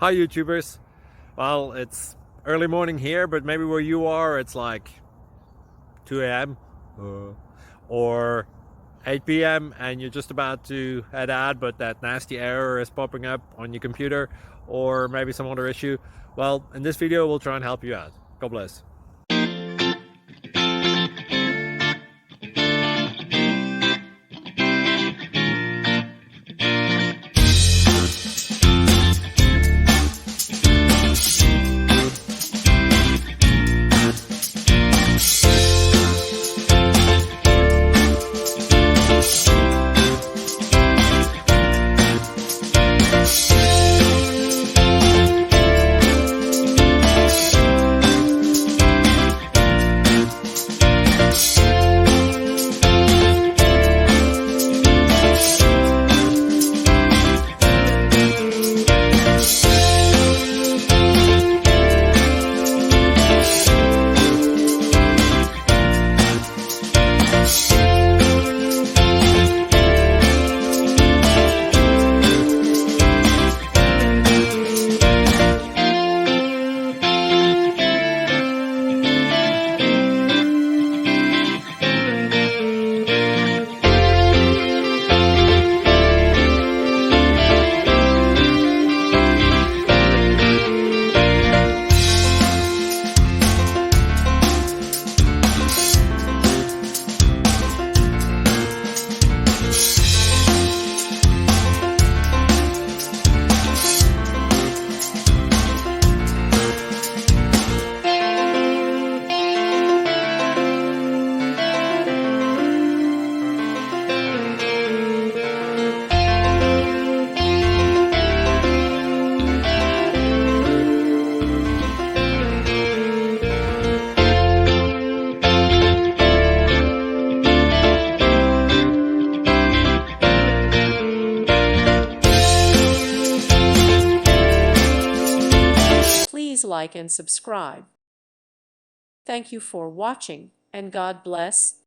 Hi YouTubers. Well, it's early morning here, but maybe where you are it's like 2 a.m. Or 8 p.m. and you're just about to head out, but that nasty error is popping up on your computer, or maybe some other issue. Well, in this video we'll try and help you out. God bless. Please like and subscribe. Thank you for watching, and God bless.